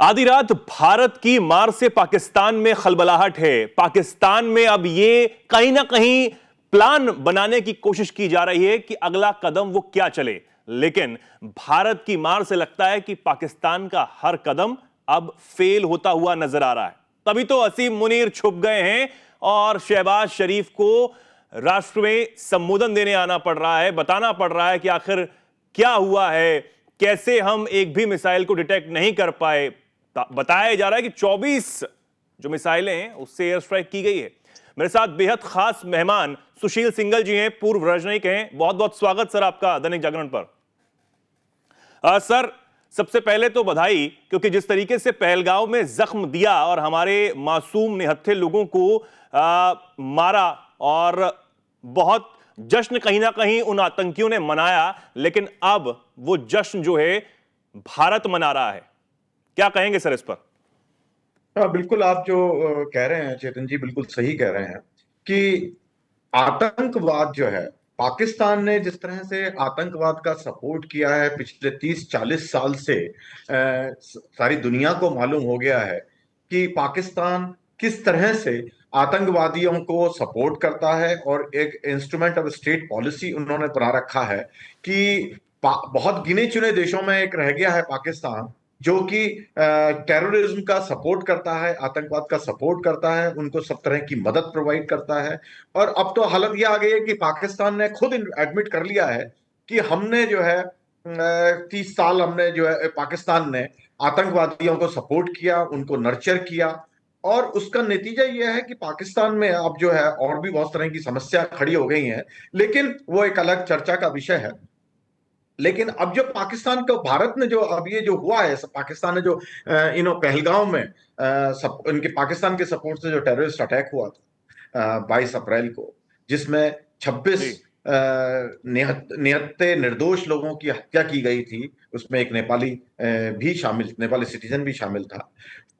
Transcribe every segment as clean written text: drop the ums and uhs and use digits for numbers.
आधी रात भारत की मार से पाकिस्तान में खलबलाहट है। पाकिस्तान में अब ये कहीं ना कहीं प्लान बनाने की कोशिश की जा रही है कि अगला कदम वो क्या चले। लेकिन भारत की मार से लगता है कि पाकिस्तान का हर कदम अब फेल होता हुआ नजर आ रहा है। तभी तो असीम मुनीर छुप गए हैं और शहबाज शरीफ को राष्ट्र में संबोधन देने आना पड़ रहा है, बताना पड़ रहा है कि आखिर क्या हुआ है, कैसे हम एक भी मिसाइल को डिटेक्ट नहीं कर पाए। बताया जा रहा है कि 24 जो मिसाइलें हैं उससे एयर स्ट्राइक की गई है। मेरे साथ बेहद खास मेहमान सुशील सिंघल जी हैं, पूर्व राजनयिक हैं। बहुत बहुत स्वागत सर आपका दैनिक जागरण पर। सर सबसे पहले तो बधाई, क्योंकि जिस तरीके से पहलगांव में जख्म दिया और हमारे मासूम निहत्थे लोगों को मारा और बहुत जश्न कहीं ना कहीं उन आतंकियों ने मनाया, लेकिन अब वो जश्न जो है भारत मना रहा है। क्या कहेंगे सर इस पर? हाँ, बिल्कुल। आप जो कह रहे हैं चेतन जी, बिल्कुल सही कह रहे हैं कि आतंकवाद जो है, पाकिस्तान ने जिस तरह से आतंकवाद का सपोर्ट किया है पिछले 30-40 साल से, सारी दुनिया को मालूम हो गया है कि पाकिस्तान किस तरह से आतंकवादियों को सपोर्ट करता है। और एक इंस्ट्रूमेंट ऑफ स्टेट पॉलिसी उन्होंने बना रखा है कि बहुत गिने चुने देशों में एक रह गया है पाकिस्तान, जो कि टेररिज्म का सपोर्ट करता है, आतंकवाद का सपोर्ट करता है, उनको सब तरह की मदद प्रोवाइड करता है। और अब तो हालत यह आ गई है कि पाकिस्तान ने खुद एडमिट कर लिया है कि हमने जो है 30 साल हमने जो है पाकिस्तान ने आतंकवादियों को सपोर्ट किया, उनको नर्चर किया। और उसका नतीजा यह है कि पाकिस्तान में अब जो है और भी बहुत तरह की समस्या खड़ी हो गई हैं, लेकिन वो एक अलग चर्चा का विषय है। लेकिन अब जो पाकिस्तान को भारत ने जो अब ये जो हुआ है, पाकिस्तान ने जो पहलगांव में उनके पाकिस्तान के सपोर्ट से जो टेररिस्ट अटैक हुआ था 22 अप्रैल को, जिसमें 26 निहत्थे निर्दोष लोगों की हत्या की गई थी, उसमें एक नेपाली सिटीजन भी शामिल था।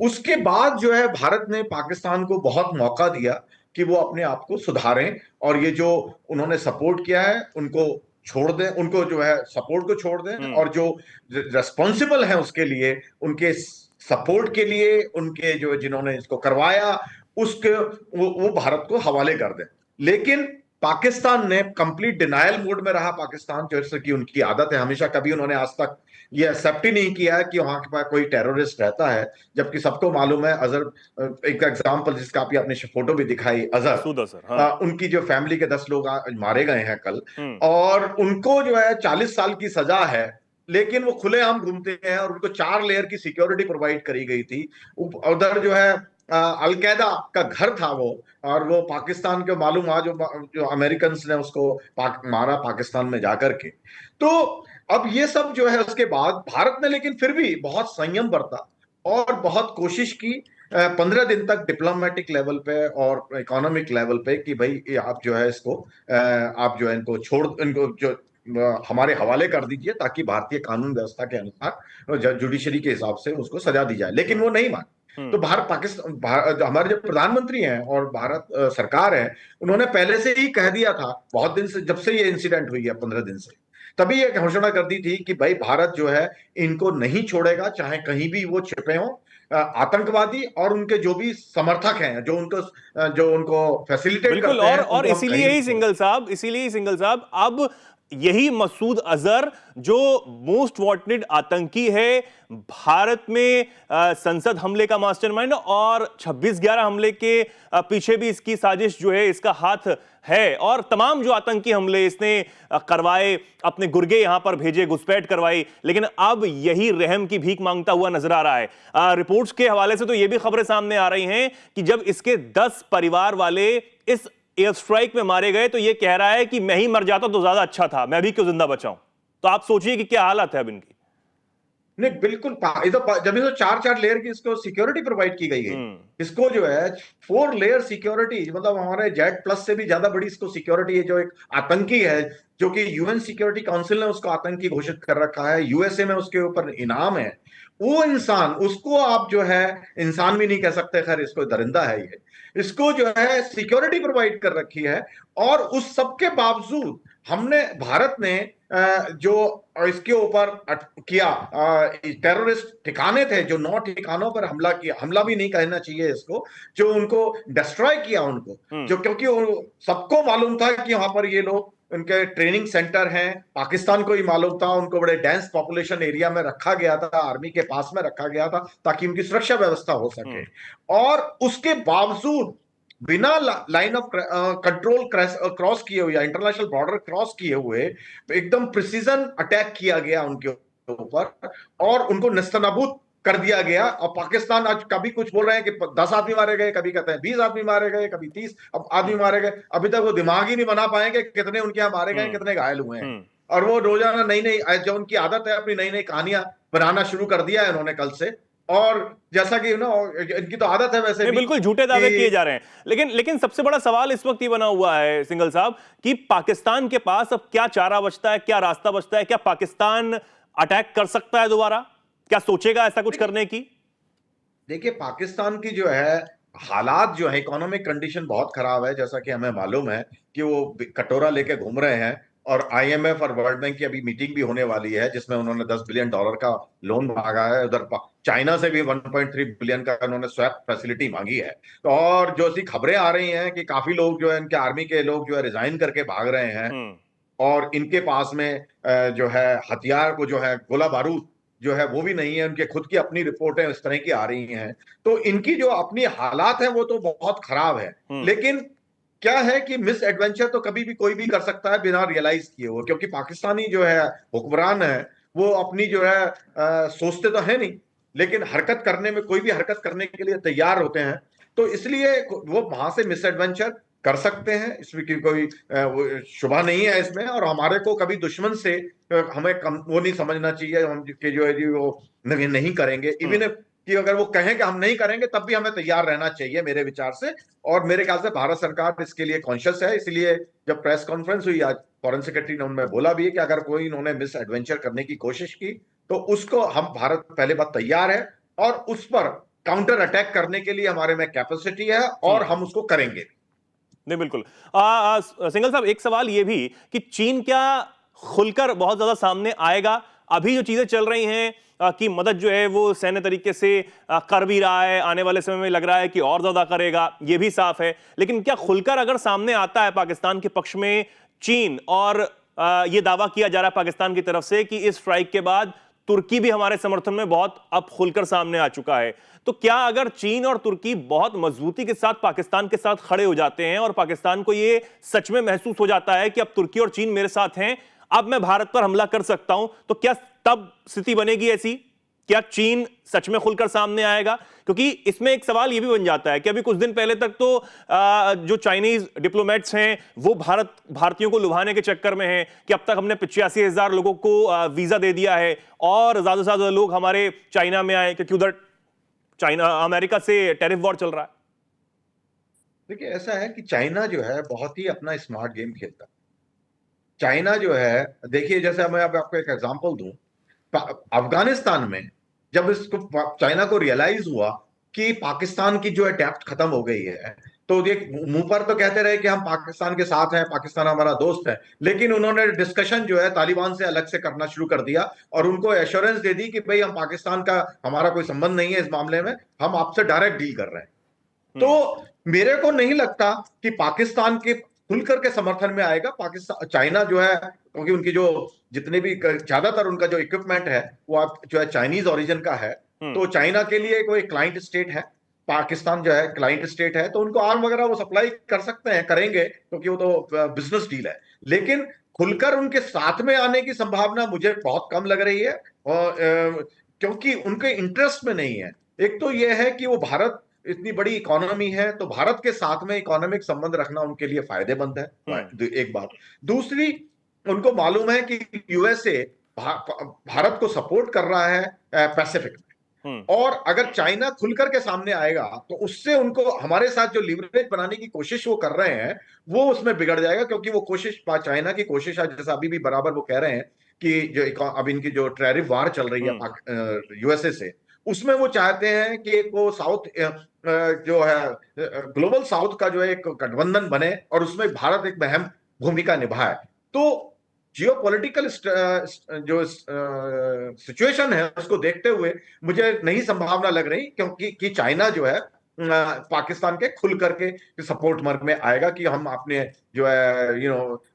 उसके बाद जो है भारत ने पाकिस्तान को बहुत मौका दिया कि वो अपने आप को सुधारें और ये जो उन्होंने सपोर्ट किया है उनको छोड़ दें, उनको जो है सपोर्ट को छोड़ दें, और जो रेस्पॉन्सिबल है उसके लिए, उनके सपोर्ट के लिए, उनके जो जिन्होंने इसको करवाया उसके वो भारत को हवाले कर दें। लेकिन पाकिस्तान ने कंप्लीट डिनायल मोड में रहा। पाकिस्तान जैसे कि उनकी आदत है, हमेशा कभी उन्होंने आज तक ये एक्सेप्ट ही नहीं किया है कि वहां के पास कोई टेररिस्ट रहता है, जबकि सबको मालूम है। अजहर एक एग्जांपल जिसका आपने फोटो भी दिखाई, अजहर, हाँ। उनकी जो फैमिली के 10 लोग मारे गए हैं कल, और उनको जो है 40 साल की सजा है, लेकिन वो खुलेआम घूमते हैं और उनको 4 लेयर की सिक्योरिटी प्रोवाइड करी गई थी। उधर जो है अलकायदा का घर था वो, और वो पाकिस्तान के मालूम आज जो अमेरिकन ने उसको मारा पाकिस्तान में जाकर के। तो अब ये सब जो है उसके बाद भारत ने लेकिन फिर भी बहुत संयम बरता और बहुत कोशिश की 15 दिन तक डिप्लोमेटिक लेवल पे और इकोनॉमिक लेवल पे कि भाई आप जो है इसको आप जो है इनको जो हमारे हवाले कर दीजिए, ताकि भारतीय कानून व्यवस्था के अनुसार जुडिशरी के हिसाब से उसको सजा दी जाए। लेकिन वो नहीं माने। तो हमारे जो प्रधानमंत्री हैं और भारत सरकार है, उन्होंने पहले से ही कह दिया था, बहुत दिन से, जब से ये इंसिडेंट हुई है 15 दिन से, तभी ये घोषणा कर दी थी कि भाई भारत जो है इनको नहीं छोड़ेगा, चाहे कहीं भी वो छिपे हों, आतंकवादी और उनके जो भी समर्थक हैं, जो उनको फैसिलिटेट करते हैं। और इसीलिए ही सिंघल साहब अब यही मसूद अजहर जो मोस्ट वांटेड आतंकी है, भारत में संसद हमले का मास्टरमाइंड और 26/11 हमले के पीछे भी इसकी साजिश जो है, इसका हाथ है, और तमाम जो आतंकी हमले इसने करवाए, अपने गुर्गे यहां पर भेजे, घुसपैठ करवाई, लेकिन अब यही रहम की भीख मांगता हुआ नजर आ रहा है। रिपोर्ट्स के हवाले से तो यह भी खबरें सामने आ रही हैं कि जब इसके 10 परिवार वाले इस एयर स्ट्राइक में मारे गए तो यह कह रहा है कि मैं ही मर जाता तो ज्यादा अच्छा था, मैं भी क्यों जिंदा बचाऊं। तो आप सोचिए कि क्या हालत है अब इनकी। नहीं, बिल्कुल। जब इसको 4-4 लेयर की इसको सिक्योरिटी प्रोवाइड की गई है, इसको जो है 4 लेयर सिक्योरिटी, मतलब हमारे जेड प्लस से भी ज्यादा बड़ी इसको सिक्योरिटी है। जो एक आतंकी है, जो कि यूएन सिक्योरिटी काउंसिल ने उसको आतंकी घोषित कर रखा है, यूएसए में उसके ऊपर इनाम है, वो इंसान, उसको आप जो है इंसान भी नहीं कह सकते, खैर इसको दरिंदा है ये, इसको जो है सिक्योरिटी प्रोवाइड कर रखी है। और उस सब के बावजूद हमने भारत ने जो इसके ऊपर किया, टेररिस्ट ठिकाने थे जो 9 ठिकानों पर हमला किया, हमला भी नहीं कहना चाहिए इसको, जो उनको डिस्ट्रॉय किया उनको, जो क्योंकि सबको मालूम था कि वहां पर ये लोग, उनके ट्रेनिंग सेंटर हैं, पाकिस्तान को ही मालूम था, उनको बड़े डेंस पॉपुलेशन एरिया में रखा गया था, आर्मी के पास में रखा गया था ताकि उनकी सुरक्षा व्यवस्था हो सके। और उसके बावजूद बिना लाइन ऑफ कंट्रोल क्रॉस किए हुए या इंटरनेशनल बॉर्डर क्रॉस किए हुए एकदम प्रिसीजन अटैक किया गया उनके ऊपर और उनको नेस्तनाबूद कर दिया गया। और पाकिस्तान आज कभी कुछ बोल रहे हैं कि 10 आदमी मारे गए, कभी कहते हैं 20 आदमी मारे गए, कभी 30 आदमी मारे गए। अभी तक वो दिमाग ही नहीं बना पाएंगे कितने उनके यहाँ मारे गए, कितने घायल हुए हैं। और वो रोजाना नई नई, जो उनकी आदत है, अपनी नई नई कहानियां बनाना शुरू कर दिया है उन्होंने कल से। और जैसा कि इनकी तो आदत है वैसे भी, बिल्कुल झूठे दावे किए जा रहे हैं। लेकिन सबसे बड़ा सवाल इस वक्त ये बना हुआ है सिंघल साहब कि पाकिस्तान के पास अब क्या चारा बचता है, क्या रास्ता बचता है? क्या पाकिस्तान अटैक कर सकता है दोबारा? क्या सोचेगा ऐसा कुछ करने की? देखिए, पाकिस्तान की जो है हालात जो है, इकोनॉमिक कंडीशन बहुत खराब है, जैसा कि हमें मालूम है कि वो कटोरा लेके घूम रहे हैं। और आईएमएफ और वर्ल्ड बैंक की अभी मीटिंग भी होने वाली है जिसमें उन्होंने $10 बिलियन का लोन मांगा है। उधर चाइना से भी 1.3 बिलियन का उन्होंने स्वैप फैसिलिटी मांगी है। तो और जो ऐसी खबरें आ रही हैं कि काफी लोग जो है, इनके आर्मी के लोग जो है रिजाइन करके भाग रहे हैं और इनके पास में जो है हथियार को जो है गोला बारूद जो है वो भी नहीं है। उनके खुद की अपनी रिपोर्टें इस तरह की आ रही हैं। तो इनकी जो अपनी हालात है वो तो बहुत खराब है। लेकिन क्या है कि मिस एडवेंचर तो कभी भी कोई भी कर सकता है बिना रियलाइज किए हुए, क्योंकि पाकिस्तानी जो है हुक्मरान है वो अपनी जो है सोचते तो है नहीं, लेकिन हरकत करने में, कोई भी हरकत करने के लिए तैयार होते हैं। तो इसलिए वो वहां से मिस एडवेंचर कर सकते हैं, इसमें कोई शुबा नहीं है इसमें। और हमारे को कभी दुश्मन से हमें वो नहीं समझना चाहिए हम कि जो है जी वो नहीं करेंगे। इवन कि अगर वो कहें कि हम नहीं करेंगे तब भी हमें तैयार रहना चाहिए मेरे विचार से। और मेरे ख्याल से भारत सरकार इसके लिए कॉन्शियस है। इसलिए जब प्रेस कॉन्फ्रेंस हुई आज, फॉरेन सेक्रेटरी ने उनमें बोला भी है कि अगर कोई इन्होंने मिस एडवेंचर करने की कोशिश की तो उसको हम, भारत पहले बात तैयार है और उस पर काउंटर अटैक करने के लिए हमारे में कैपेसिटी है और हम उसको करेंगे। नहीं, बिल्कुल। सिंघल साहब, एक सवाल ये भी कि चीन क्या खुलकर बहुत ज्यादा सामने आएगा? अभी जो चीजें चल रही हैं कि मदद जो है वो सैन्य तरीके से कर भी रहा है, आने वाले समय में लग रहा है कि और ज्यादा करेगा, ये भी साफ है। लेकिन क्या खुलकर अगर सामने आता है पाकिस्तान के पक्ष में चीन, और ये दावा किया जा रहा है पाकिस्तान की तरफ से कि इस स्ट्राइक के बाद तुर्की भी हमारे समर्थन में बहुत अब खुलकर सामने आ चुका है, तो क्या अगर चीन और तुर्की बहुत मजबूती के साथ पाकिस्तान के साथ खड़े हो जाते हैं और पाकिस्तान को ये सच में महसूस हो जाता है कि अब तुर्की और चीन मेरे साथ हैं, अब मैं भारत पर हमला कर सकता हूं, तो क्या तब स्थिति बनेगी ऐसी? क्या चीन सच में खुलकर सामने आएगा? क्योंकि इसमें एक सवाल यह भी बन जाता है कि अभी कुछ दिन पहले तक तो जो चाइनीज डिप्लोमेट्स हैं वो भारतीयों को लुभाने के चक्कर में हैं कि अब तक हमने 85,000 लोगों को वीजा दे दिया है और ज्यादा से ज्यादा लोग हमारे चाइना में आए क्योंकि उधर अमेरिका से टैरिफ वॉर चल रहा है। देखिए, ऐसा है कि चाइना जो है बहुत ही अपना स्मार्ट गेम खेलता है। चाइना जो है, देखिए, जैसे मैं अब आपको एक एग्जांपल दूं, अफगानिस्तान में जब इसको चाइना को रियलाइज हुआ कि पाकिस्तान की जो है डेप्थ खत्म हो गई है, तो ये मुंह पर तो कहते रहे कि हम पाकिस्तान के साथ हैं, पाकिस्तान हमारा दोस्त है, लेकिन उन्होंने डिस्कशन जो है तालिबान से अलग से करना शुरू कर दिया और उनको एश्योरेंस दे दी कि भाई हम पाकिस्तान का, हमारा कोई संबंध नहीं है इस मामले में, हम आपसे डायरेक्ट डील कर रहे हैं। तो मेरे को नहीं लगता कि पाकिस्तान के खुलकर के समर्थन में आएगा। पाकिस्तान, चाइना जो है, क्योंकि उनकी जो जितने भी ज्यादातर उनका जो इक्विपमेंट है वो आप जो है चाइनीज ओरिजिन का है, तो चाइना के लिए कोई क्लाइंट स्टेट है, पाकिस्तान जो है क्लाइंट स्टेट है, तो उनको आर्म वगैरह वो सप्लाई कर सकते हैं, करेंगे, क्योंकि वो तो बिजनेस डील है। लेकिन खुलकर उनके साथ में आने की संभावना मुझे बहुत कम लग रही है, और क्योंकि उनके इंटरेस्ट में नहीं है। एक तो यह है कि वो भारत इतनी बड़ी इकोनॉमी है, तो भारत के साथ में इकोनॉमिक संबंध रखना उनके लिए फायदेमंद है, एक बात। दूसरी, उनको मालूम है कि यूएसए भारत को सपोर्ट कर रहा है पैसिफिक में, और अगर चाइना खुलकर के सामने आएगा तो उससे उनको हमारे साथ जो लिवरेज बनाने की कोशिश वो कर रहे हैं वो उसमें बिगड़ जाएगा। क्योंकि वो कोशिश, चाइना की कोशिश है, जैसा अभी भी बराबर वो कह रहे हैं कि जो अब इनकी जो टैरिफ वार चल रही है यूएसए से, उसमें वो चाहते हैं कि वो साउथ जो है ग्लोबल साउथ का जो एक गठबंधन बने और उसमें भारत एक अहम भूमिका निभाए। तो जियोपॉलिटिकल जो सिचुएशन है उसको देखते हुए मुझे नहीं संभावना लग रही, क्योंकि कि चाइना जो है पाकिस्तान के खुल करके सपोर्ट मर्ग में आएगा कि हम अपने जो है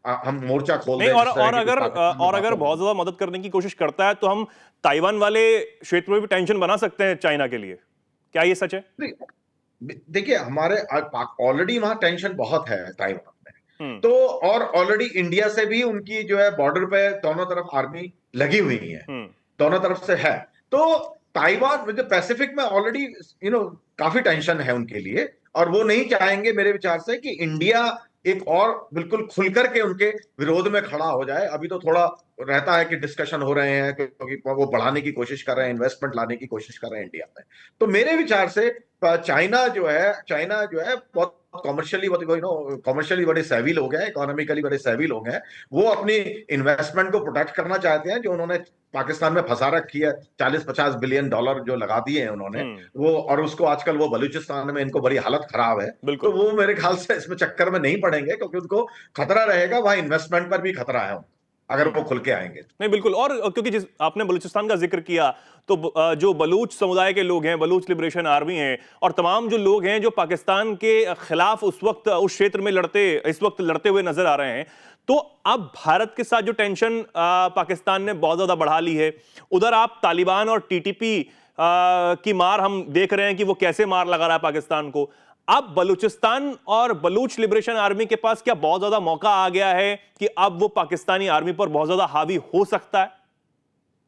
हम मोर्चा खोल नहीं, दें और जिस तरह और की कुछ अगर पाकिस्तान में और अगर बातें हो बहुत रही हैं। ज्यादा मदद करने की कोशिश करता है तो हम ताइवान वाले क्षेत्र में भी टेंशन बना सकते हैं चाइना के लिए। क्या ये सच है? देखिए, हमारे ऑलरेडी वहां टेंशन बहुत है ताइवान में। हम्म। तो और ऑलरेडी इंडिया से भी उनकी जो है बॉर्डर पे दोनों तरफ आर्मी लगी हुई है, हम्म। दोनों तरफ से है। तो ताइवान जो पैसिफिक में ऑलरेडी काफी टेंशन है उनके लिए, और वो नहीं चाहेंगे मेरे विचार से कि इंडिया एक और बिल्कुल खुल करके उनके विरोध में खड़ा हो जाए। अभी तो थोड़ा रहता है कि डिस्कशन हो रहे हैं, क्योंकि वो बढ़ाने की कोशिश कर रहे हैं, इन्वेस्टमेंट लाने की कोशिश कर रहे हैं इंडिया में। तो मेरे विचार से चाइना जो है बहुत कॉमर्शियली बड़े सैवी लोग हैं, इकोनॉमिकली बड़े सैवी लोग हैं। वो अपनी इन्वेस्टमेंट को प्रोटेक्ट करना चाहते हैं, जो उन्होंने पाकिस्तान में फंसा रखी है, 40-50 बिलियन डॉलर जो लगा दिए हैं उन्होंने हम्म। वो, और उसको आजकल वो बलूचिस्तान में इनको बड़ी हालत खराब है। तो बिल्कुल। वो मेरे ख्याल से इसमें चक्कर में नहीं पड़ेंगे, क्योंकि उनको खतरा रहेगा, वहां इन्वेस्टमेंट पर भी खतरा है अगर वो खुल के आएंगे। नहीं, बिल्कुल। और क्योंकि जिस आपने बलूचिस्तान का जिक्र किया, तो जो बलूच समुदाय के लोग हैं, बलूच लिबरेशन आर्मी है, और तमाम जो लोग हैं जो पाकिस्तान के खिलाफ उस वक्त उस क्षेत्र में इस वक्त लड़ते हुए नजर आ रहे हैं, तो अब भारत के साथ जो टेंशन पाकिस्तान ने बहुत ज्यादा बढ़ा ली है, उधर आप तालिबान और टीटीपी की मार हम देख रहे हैं कि वो कैसे मार लगा रहा है पाकिस्तान को। अब बलूचिस्तान और बलूच लिबरेशन आर्मी के पास क्या बहुत ज्यादा मौका आ गया है कि अब वो पाकिस्तानी आर्मी पर बहुत ज्यादा हावी हो सकता है?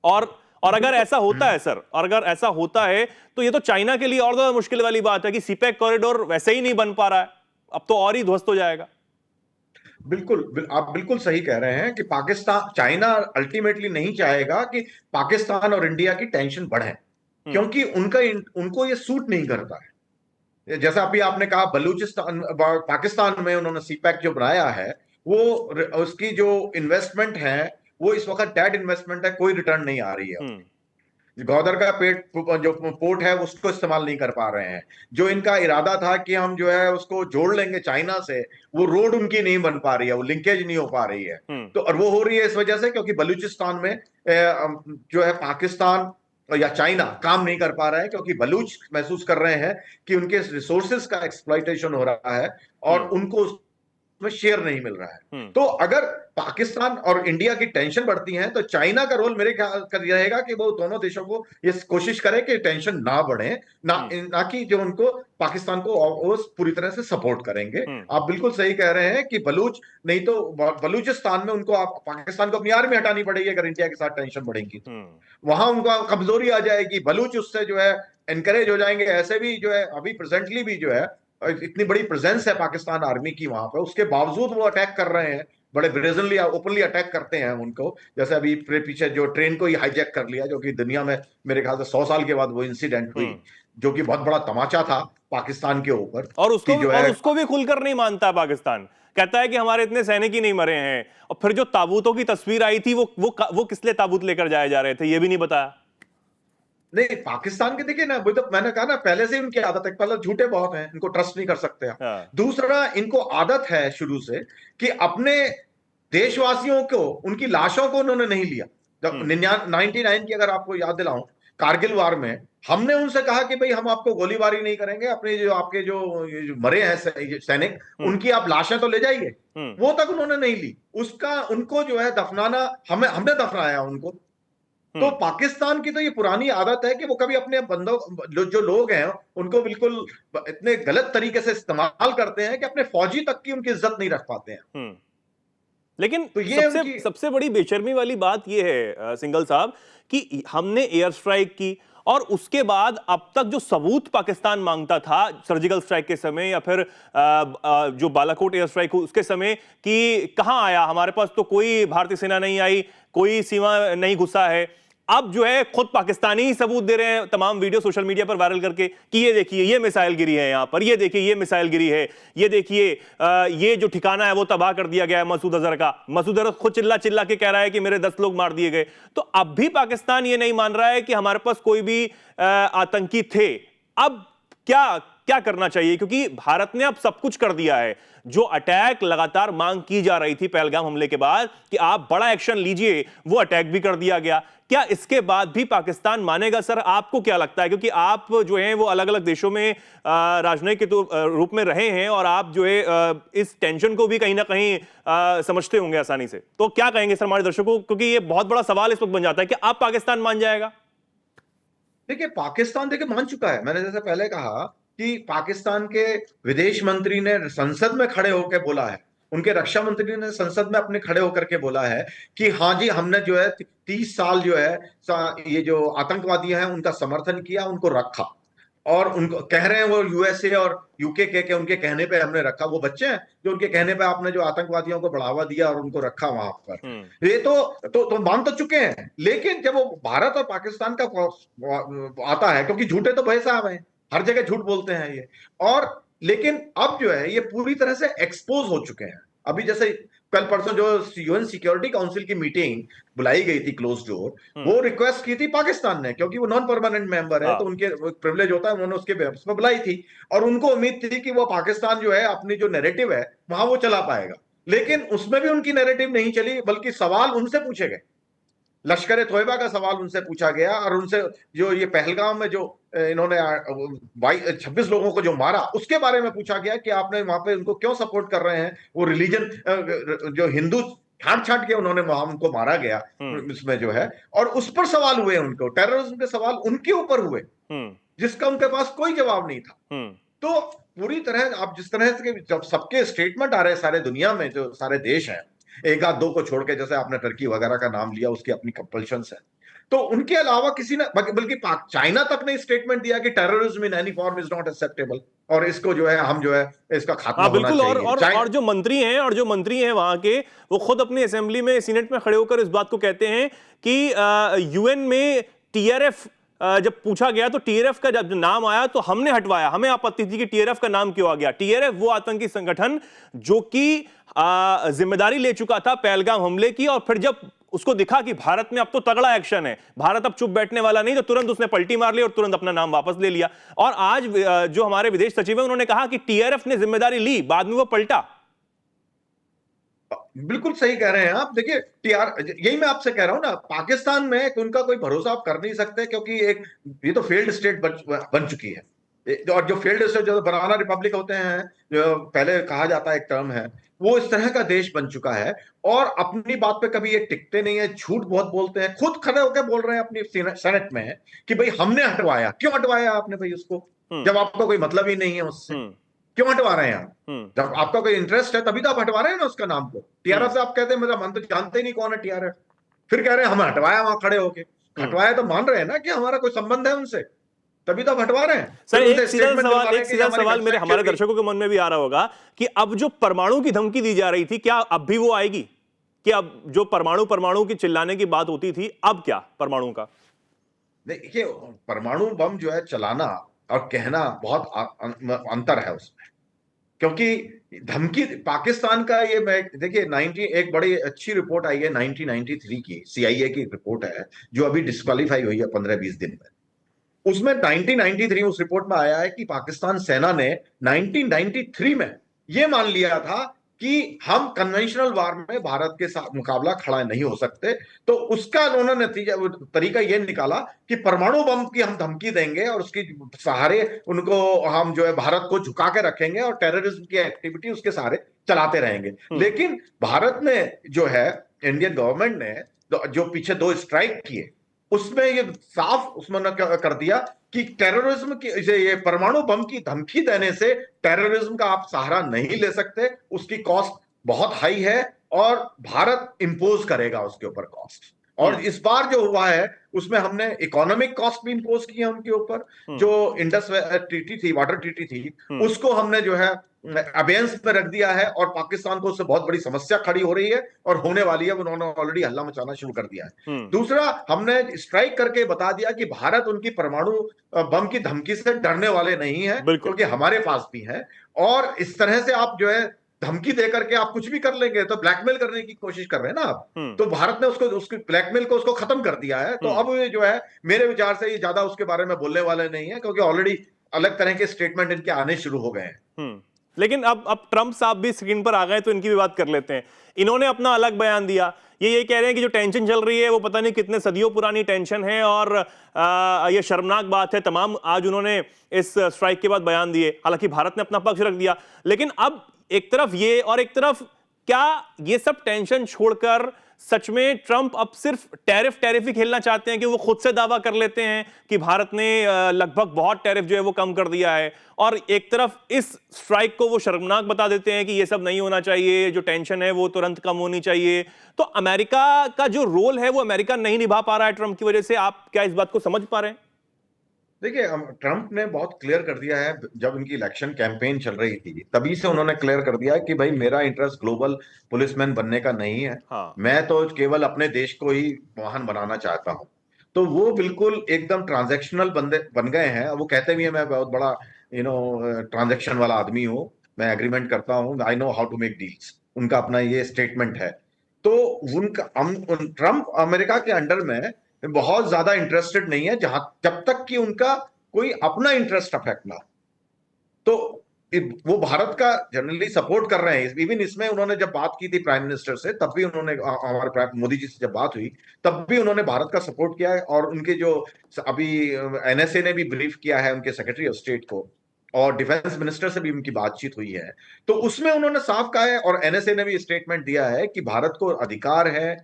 और अगर ऐसा होता है सर, और अगर ऐसा होता है तो ये तो चाइना के लिए और ज्यादा मुश्किल वाली बात है कि सीपैक कॉरिडोर वैसे ही नहीं बन पा रहा है, अब तो और ही ध्वस्त हो जाएगा। आप बिल्कुल सही कह रहे हैं कि चाइना अल्टीमेटली नहीं चाहेगा कि पाकिस्तान और इंडिया की टेंशन बढ़े, हम्म। क्योंकि उनको ये सूट नहीं करता है। जैसा अभी आपने कहा, बलूचिस्तान पाकिस्तान में उन्होंने सीपैक जो बनाया है, वो उसकी जो इन्वेस्टमेंट है वो इस वक्त डेड इन्वेस्टमेंट है, कोई रिटर्न नहीं आ रही है। हम्म। गौदर का जो पोर्ट है उसको इस्तेमाल नहीं कर पा रहे हैं। जो इनका इरादा था कि हम जो है उसको जोड़ लेंगे चाइना से, वो रोड उनकी नहीं बन पा रही है, वो लिंकेज नहीं हो पा रही है। हम्म। तो और वो हो रही है इस वजह से क्योंकि बलूचिस्तान में जो है पाकिस्तान या चाइना काम नहीं कर पा रहा है, क्योंकि बलूच महसूस कर रहे हैं कि उनके रिसोर्सेज का एक्सप्लॉइटेशन हो रहा है और उनको में शेयर नहीं मिल रहा है। हम्म। तो अगर पाकिस्तान और इंडिया की टेंशन बढ़ती है तो चाइना का रोल मेरे ख्याल कर रहेगा कि वो दोनों देशों को ये कोशिश करे कि टेंशन ना बढ़े, ना कि जो उनको पाकिस्तान को वो पूरी तरह से सपोर्ट करेंगे। आप बिल्कुल सही कह रहे हैं कि नहीं तो बलूचिस्तान में उनको पाकिस्तान को अपनी आर्मी हटानी पड़ेगी अगर इंडिया के साथ टेंशन बढ़ेगी, तो वहां उनका कमजोरी आ जाएगी, बलूच उससे जो है एनकरेज हो जाएंगे। ऐसे भी जो है अभी प्रेजेंटली भी जो है इतनी बड़ी प्रेजेंस है पाकिस्तान आर्मी की वहां पर, उसके बावजूद वो अटैक कर रहे हैं, बड़े ब्रेजनली ओपनली अटैक करते हैं उनको। जैसे अभी पीछे जो ट्रेन को ही हाईजैक कर लिया, जो कि दुनिया में मेरे ख्याल से 100 साल के बाद वो इंसिडेंट हुई, जो कि बहुत बड़ा तमाचा था पाकिस्तान के ऊपर। और उसको भी खुलकर नहीं मानता पाकिस्तान, कहता है कि हमारे इतने सैनिक ही नहीं मरे हैं। और फिर जो ताबूतों की तस्वीर आई थी, वो किस लिए ताबूत लेकर जाए जा रहे थे, ये भी नहीं बताया। नहीं, पाकिस्तान के देखिए ना, तो मैंने कहा ना पहले से उनकी आदत है, पहले झूठे बहुत हैं, इनको ट्रस्ट नहीं कर सकते आप। हाँ। दूसरा, इनको आदत है शुरू से कि अपने देशवासियों को, उनकी लाशों को उन्होंने नहीं लिया। जब 99 की अगर आपको याद दिलाऊं, कारगिल वार में हमने उनसे कहा कि भाई हम आपको गोलीबारी नहीं करेंगे, अपने जो आपके जो मरे हैं सैनिक, उनकी आप लाशें तो ले जाइए, वो तक उन्होंने नहीं ली। उसका उनको जो है दफनाना, हमने दफनाया उनको। तो पाकिस्तान की तो ये पुरानी आदत है कि वो कभी अपने बंदों जो लोग हैं उनको बिल्कुल इतने गलत तरीके से इस्तेमाल करते हैं कि अपने फौजी तक की उनकी इज्जत नहीं रख पाते हैं। लेकिन तो ये सबसे बड़ी बेशर्मी वाली बात यह है सिंघल साहब कि हमने एयर स्ट्राइक की, और उसके बाद अब तक जो सबूत पाकिस्तान मांगता था सर्जिकल स्ट्राइक के समय या फिर जो बालाकोट एयर स्ट्राइक उसके समय, कि कहां आया, हमारे पास तो कोई भारतीय सेना नहीं आई, कोई सीमा नहीं घुसा है। अब जो है खुद पाकिस्तानी ही सबूत दे रहे हैं, तमाम वीडियो सोशल मीडिया पर वायरल करके कि ये देखिए ये मिसाइल गिरी है यहां पर, ये देखिए ये मिसाइल गिरी है, ये देखिए ये जो ठिकाना है वो तबाह कर दिया गया है मसूद अजहर का। मसूद अजहर खुद चिल्ला चिल्ला के कह रहा है कि मेरे 10 लोग मार दिए गए। तो अब भी पाकिस्तान ये नहीं मान रहा है कि हमारे पास कोई भी आतंकी थे। अब क्या क्या करना चाहिए? क्योंकि भारत ने अब सब कुछ कर दिया है। जो अटैक लगातार मांग की जा रही थी पहलगाम हमले के बाद कि आप बड़ा एक्शन लीजिए, वो अटैक भी कर दिया गया। क्या इसके बाद भी पाकिस्तान मानेगा? सर, आपको क्या लगता है? क्योंकि आप जो हैं वो अलग अलग देशों में राजनयिक के रूप में रहे हैं और आप जो है इस टेंशन को भी कहीं ना कहीं समझते होंगे आसानी से। तो क्या कहेंगे सर हमारे दर्शकों, क्योंकि ये बहुत बड़ा सवाल इस वक्त बन जाता है कि अब पाकिस्तान मान जाएगा? देखिए, पाकिस्तान देखिए मान चुका है। मैंने जैसे पहले कहा कि पाकिस्तान के विदेश मंत्री ने संसद में खड़े होकर बोला है, उनके रक्षा मंत्री ने संसद में अपने खड़े होकर के बोला है कि हाँ जी, हमने जो है 30 साल जो है ये जो आतंकवादी हैं उनका समर्थन किया, उनको रखा। और उनको कह रहे हैं वो यूएसए और यूके के उनके कहने पे हमने रखा। वो बच्चे हैं जो उनके कहने पे आपने जो आतंकवादियों को बढ़ावा दिया और उनको रखा वहां पर। ये तो मान तो चुके हैं। लेकिन जब वो भारत और पाकिस्तान का आता है, क्योंकि झूठे तो भाई साहब हैं, हर जगह झूठ बोलते हैं ये। और लेकिन अब जो है ये पूरी तरह से एक्सपोज हो चुके हैं। अभी जैसे कल परसों जो यूएन सिक्योरिटी काउंसिल की मीटिंग बुलाई गई थी क्लोज डोर, वो रिक्वेस्ट की थी पाकिस्तान ने, क्योंकि वो नॉन परमानेंट मेंबर है तो उनके प्रिविलेज होता है, उन्होंने उसके बेसिस पर बुलाई थी। और उनको उम्मीद थी कि वो पाकिस्तान जो है अपनी जो नैरेटिव है वहां वो चला पाएगा। लेकिन उसमें भी उनकी नैरेटिव नहीं चली, बल्कि सवाल उनसे पूछे गए। लश्कर ए तोयबा का सवाल उनसे पूछा गया और उनसे जो ये पहलगाम में जो इन्होंने 26 लोगों को जो मारा उसके बारे में पूछा गया कि आपने वहां पे उनको क्यों सपोर्ट कर रहे हैं। वो रिलीजन जो हिंदू छांट छांट के उन्होंने वहां उनको मारा गया इसमें जो है, और उस पर सवाल हुए उनको, टेररिज्म के सवाल उनके ऊपर हुए जिसका उनके पास कोई जवाब नहीं था। तो पूरी तरह आप जिस तरह से जब सबके स्टेटमेंट आ रहे हैं सारे दुनिया में, जो सारे देश हैं, एक आध दो को छोड़ के, जैसे आपने टर्की वगैरह का नाम लिया, उसकी अपनी कंपल्शंस है, तो उनके अलावा किसी ने, बल्कि चाइना तक ने स्टेटमेंट दिया कि terrorism in any form is not acceptable और इसको जो है हम जो है इसका खात्मा होना बिल्कुल। चाहिए। और जो मंत्री हैं वहां के, वो खुद अपनी असेंबली में, सीनेट में खड़े होकर इस बात को कहते हैं कि यूएन में टीआरएफ जब पूछा गया तो टीआरएफ का जब नाम आया तो हमने हटवाया, हमें आपत्ति थी कि टीआरएफ का नाम क्यों आ गया। टीआरएफ वो आतंकी संगठन जो कि जिम्मेदारी ले चुका था पहलगाम हमले की, और फिर जब उसको दिखा कि भारत में अब तो तगड़ा एक्शन है, भारत अब चुप बैठने वाला नहीं, तो तुरंत उसने पलटी मार ली और तुरंत अपना नाम वापस ले लिया। और आज जो हमारे विदेश सचिव है उन्होंने कहा कि टीआरएफ ने जिम्मेदारी ली, बाद में वो पलटा। बिल्कुल सही कह रहे हैं आप। देखिए यही मैं आपसे कह रहा हूं ना, पाकिस्तान में उनका कोई भरोसा आप कर नहीं सकते, क्योंकि ये तो फेल्ड स्टेट बन चुकी है। और जो फेल्ड स्टेट, जो बनाना रिपब्लिक होते हैं, जो पहले कहा जाता है एक टर्म है, वो इस तरह का देश बन चुका है। और अपनी बात पे कभी ये टिकते नहीं है, झूठ बहुत बोलते हैं। खुद खड़े होकर बोल रहे हैं अपनी सेनेट में कि भाई हमने हटवाया। क्यों हटवाया आपने भाई उसको, जब आपको कोई मतलब ही नहीं है उससे? क्यों हटवा रहे हैं आप? जब आपका कोई इंटरेस्ट है तभी तो आप हटवा रहे हैं ना उसका नाम को। टीआरएफ से आप कहते हैं मेरा मन तो जानते ही नहीं कौन है टीआरएफ, फिर कह रहे हैं हमें हटवाया। वहां खड़े होके हटवाया तो मान रहे हैं ना कि हमारा कोई संबंध है उनसे, तभी तो आप हटवा रहे हैं। सर, एक सीधा सवाल मेरे हमारे दर्शकों के मन में भी आ रहा होगा कि अब जो परमाणु की धमकी दी जा रही थी, क्या अब भी वो आएगी? कि अब जो परमाणु की चिल्लाने की बात होती थी, अब क्या परमाणु का? देखिए, परमाणु बम जो है चलाना और कहना बहुत अंतर है उसमें। क्योंकि धमकी पाकिस्तान का ये, मैं देखिए एक बड़ी अच्छी रिपोर्ट आई है 1993 की, सीआईए की रिपोर्ट है, जो अभी डिस्क्वालीफाई हुई है 15-20 दिन में। उसमें 1993 उस रिपोर्ट में आया है कि पाकिस्तान सेना ने 1993 में यह मान लिया था कि हम कन्वेंशनल वार में भारत के साथ मुकाबला खड़ा नहीं हो सकते। तो उसका उन्होंने तरीका यह निकाला कि परमाणु बम की हम धमकी देंगे और उसकी सहारे उनको हम जो है भारत को झुका के रखेंगे और टेररिज्म की एक्टिविटी उसके सहारे चलाते रहेंगे। लेकिन भारत ने जो है, इंडियन गवर्नमेंट ने जो पीछे 2 स्ट्राइक किए, उसमें ये साफ उसमें कर दिया कि टेररिज्म की, ये परमाणु बम की धमकी देने से टेररिज्म का आप सहारा नहीं ले सकते, उसकी कॉस्ट बहुत हाई है और भारत इंपोज करेगा उसके ऊपर कॉस्ट। और इस बार जो हुआ है उसमें हमने इकोनॉमिक कॉस्ट भी इंपोज की है उनके ऊपर। जो इंडस ट्रीटी थी, वाटर ट्रीटी थी, उसको हमने जो है अबेंस पे रख दिया है और पाकिस्तान को उससे बहुत बड़ी समस्या खड़ी हो रही है और होने वाली है। उन्होंने ऑलरेडी हल्ला मचाना शुरू कर दिया है। दूसरा, हमने स्ट्राइक करके बता दिया कि भारत उनकी परमाणु बम की धमकी से डरने वाले नहीं है, क्योंकि हमारे पास भी है। और इस तरह से आप जो है धमकी देकर के आप कुछ भी कर लेंगे, तो ब्लैकमेल करने की कोशिश कर रहे हैं ना आप। तो भारत ने उसकी ब्लैकमेल को उसको खत्म कर दिया है। तो अब जो है मेरे विचार से ये ज्यादा उसके बारे में बोलने वाले नहीं है, क्योंकि ऑलरेडी अलग तरह के स्टेटमेंट इनके आने शुरू हो गए हैं। लेकिन अब ट्रंप साहब भी स्क्रीन पर आ गए तो इनकी भी बात कर लेते हैं। इन्होंने अपना अलग बयान दिया, ये कह रहे हैं कि जो टेंशन चल रही है वो पता नहीं कितने सदियों पुरानी टेंशन है और ये शर्मनाक बात है। तमाम आज उन्होंने इस स्ट्राइक के बाद बयान दिए, हालांकि भारत ने अपना पक्ष रख दिया। लेकिन अब एक तरफ ये और एक तरफ क्या ये सब टेंशन छोड़कर सच में ट्रंप अब सिर्फ टैरिफ ही खेलना चाहते हैं कि वो खुद से दावा कर लेते हैं कि भारत ने लगभग बहुत टैरिफ जो है वो कम कर दिया है, और एक तरफ इस स्ट्राइक को वो शर्मनाक बता देते हैं कि ये सब नहीं होना चाहिए, जो टेंशन है वो तुरंत कम होनी चाहिए। तो अमेरिका का जो रोल है वो अमेरिका नहीं निभा पा रहा है ट्रंप की वजह से। आप क्या इस बात को समझ पा रहे हैं? देखिए, ट्रंप ने बहुत क्लियर कर दिया है, जब इनकी इलेक्शन कैंपेन चल रही थी तभी से उन्होंने क्लियर कर दिया कि भाई मेरा इंटरेस्ट ग्लोबल पुलिसमैन बनने का नहीं है। हाँ। मैं तो केवल अपने देश को ही महान बनाना चाहता हूं। तो वो बिल्कुल एकदम ट्रांजैक्शनल बन गए हैं। वो कहते भी हैं मैं बहुत बड़ा ट्रांजैक्शन वाला आदमी हूं, मैं एग्रीमेंट करता हूं, I know how to make deals, उनका अपना ये स्टेटमेंट है। तो ट्रंप अमेरिका के अंडर में बहुत ज्यादा इंटरेस्टेड नहीं है जब तक कि उनका कोई अपना इंटरेस्ट अफेक्ट ना। तो वो भारत का जनरली सपोर्ट कर रहे हैं। इवन इसमें उन्होंने जब बात की थी प्राइम मिनिस्टर से, तब भी उन्होंने हमारे मोदी जी से जब बात हुई तब भी उन्होंने भारत का सपोर्ट किया है। और उनके जो अभी एनएसए ने भी ब्रीफ किया है उनके सेक्रेटरी ऑफ स्टेट को, और डिफेंस मिनिस्टर से भी उनकी बातचीत हुई है, तो उसमें उन्होंने साफ कहा है और एनएसए ने भी स्टेटमेंट दिया है कि भारत को अधिकार है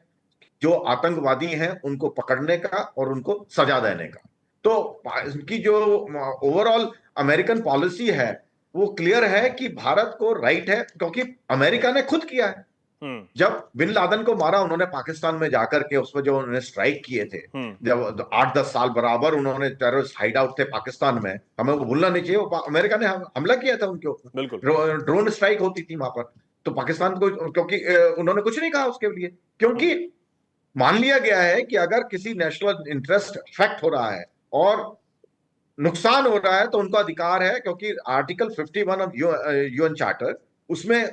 जो आतंकवादी हैं उनको पकड़ने का और उनको सजा देने का। तो उनकी जो ओवरऑल अमेरिकन पॉलिसी है वो क्लियर है कि भारत को राइट है, क्योंकि अमेरिका ने खुद किया है। जब बिन लादेन को मारा उन्होंने पाकिस्तान में जाकर के, उसमें जो उन्होंने स्ट्राइक किए थे, जब 8-10 साल बराबर उन्होंने टेररिस्ट हाइड आउट थे पाकिस्तान में, हमें वो भूलना नहीं चाहिए। अमेरिका ने हमला किया था उनके ऊपर, ड्रोन स्ट्राइक होती थी वहां पर। तो पाकिस्तान को, क्योंकि उन्होंने कुछ नहीं कहा उसके लिए, क्योंकि मान लिया गया है कि अगर किसी नेशनल इंटरेस्ट अफेक्ट हो रहा है और नुकसान हो रहा है तो उनको अधिकार है, क्योंकि आर्टिकल 51 ऑफ यूएन चार्टर, उसमें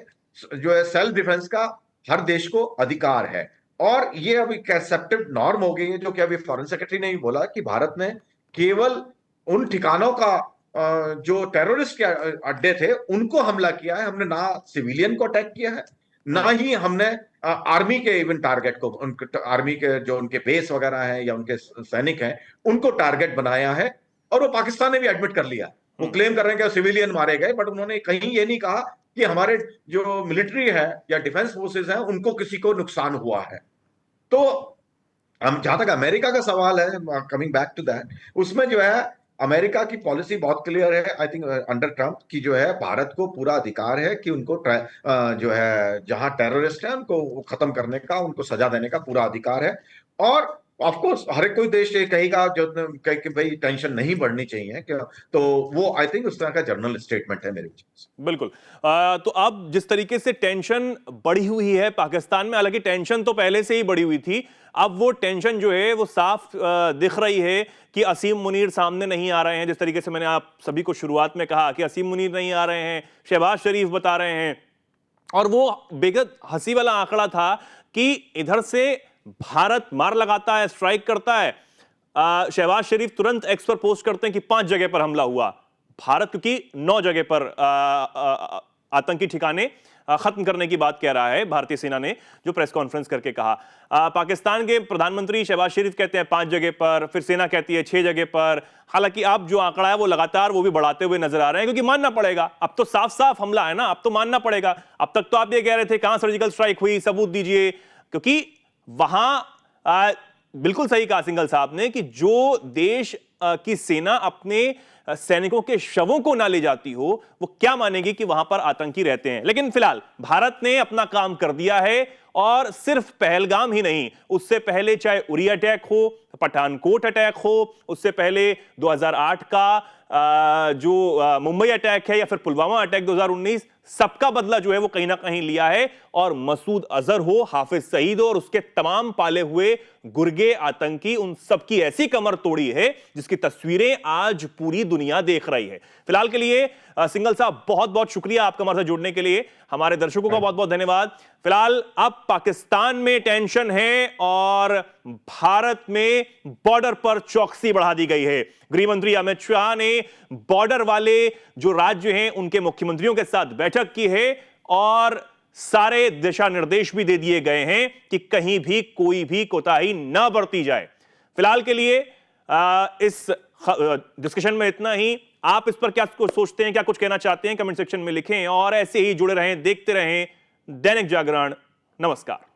जो है सेल्फ डिफेंस का हर देश को अधिकार है। और ये अभी एक्सेप्टेड नॉर्म हो गई है, जो कि अभी फॉरेन सेक्रेटरी ने भी बोला कि भारत ने केवल उन ठिकानों का जो टेररिस्ट के अड्डे थे उनको हमला किया है, हमने ना सिविलियन को अटैक किया है, ना ही हमने आर्मी के इवन टारगेट को, आर्मी के जो उनके बेस वगैरह हैं या उनके सैनिक हैं उनको टारगेट बनाया है। और वो पाकिस्तान ने भी एडमिट कर लिया। वो क्लेम कर रहे हैं कि सिविलियन मारे गए, बट उन्होंने कहीं ये नहीं कहा कि हमारे जो मिलिट्री है या डिफेंस फोर्सेस हैं उनको किसी को नुकसान हुआ है। तो हम, जहां तक अमेरिका का सवाल है, कमिंग बैक टू दैट, उसमें जो है अमेरिका की पॉलिसी बहुत क्लियर है आई थिंक अंडर ट्रंप की, जो है भारत को पूरा अधिकार है कि उनको जो है जहां टेररिस्ट है उनको खत्म करने का, उनको सजा देने का पूरा अधिकार है। और ऑफ कोर्स हर एक कोई देश ये कहेगा जो कि भाई टेंशन नहीं बढ़नी चाहिए, तो वो आई थिंक उस तरह का जर्नल स्टेटमेंट है मेरे विचार से। बिल्कुल। तो अब जिस तरीके से टेंशन बढ़ी हुई है पाकिस्तान में, हालांकि टेंशन तो पहले से ही बढ़ी हुई थी, अब वो टेंशन जो है वो साफ दिख रही है कि असीम मुनीर सामने नहीं आ रहे हैं। जिस तरीके से मैंने आप सभी को शुरुआत में कहा कि असीम मुनीर नहीं आ रहे हैं, शहबाज शरीफ बता रहे हैं, और वो बेहद हंसी वाला आंकड़ा था कि इधर से भारत मार लगाता है, स्ट्राइक करता है, शहबाज शरीफ तुरंत एक्स पर पोस्ट करते हैं कि 5 जगह पर हमला हुआ, भारत क्योंकि 9 जगह पर आतंकी ठिकाने खत्म करने की बात कह रहा है भारतीय सेना ने, जो प्रेस कॉन्फ्रेंस करके कहा। पाकिस्तान के प्रधानमंत्री शहबाज शरीफ कहते हैं 5 जगह पर, फिर सेना कहती है 6 जगह पर। हालांकि अब जो आंकड़ा है वो लगातार वो भी बढ़ाते हुए नजर आ रहे हैं, क्योंकि मानना पड़ेगा, अब तो साफ साफ हमला है ना, अब तो मानना पड़ेगा। अब तक तो आप ये कह रहे थे कहां सर्जिकल स्ट्राइक हुई, सबूत दीजिए, क्योंकि वहां बिल्कुल सही कहा सिंघल साहब ने कि जो देश की सेना अपने सैनिकों के शवों को ना ले जाती हो वो क्या मानेगी कि वहां पर आतंकी रहते हैं। लेकिन फिलहाल भारत ने अपना काम कर दिया है, और सिर्फ पहलगाम ही नहीं, उससे पहले चाहे उरी अटैक हो, पठानकोट अटैक हो, उससे पहले 2008 का जो मुंबई अटैक है, या फिर पुलवामा अटैक 2019, सबका बदला जो है वो कहीं ना कहीं लिया है। और मसूद अजहर हो, हाफिज सईद हो और उसके तमाम पाले हुए गुर्गे आतंकी, उन सबकी ऐसी कमर तोड़ी है जिसकी तस्वीरें आज पूरी दुनिया देख रही है। फिलहाल के लिए सिंघल साहब बहुत बहुत शुक्रिया आपका हमारे साथ जुड़ने के लिए। हमारे दर्शकों का बहुत बहुत धन्यवाद। फिलहाल अब पाकिस्तान में टेंशन है और भारत में बॉर्डर पर चौकसी बढ़ा दी गई है। गृह मंत्री अमित शाह ने बॉर्डर वाले जो राज्य हैं उनके मुख्यमंत्रियों के साथ बैठक की है और सारे दिशा निर्देश भी दे दिए गए हैं कि कहीं भी कोई भी कोताही ना बरती जाए। फिलहाल के लिए इस डिस्कशन में इतना ही। आप इस पर क्या सोचते हैं, क्या कुछ कहना चाहते हैं, कमेंट सेक्शन में लिखें और ऐसे ही जुड़े रहें, देखते रहें दैनिक जागरण। नमस्कार।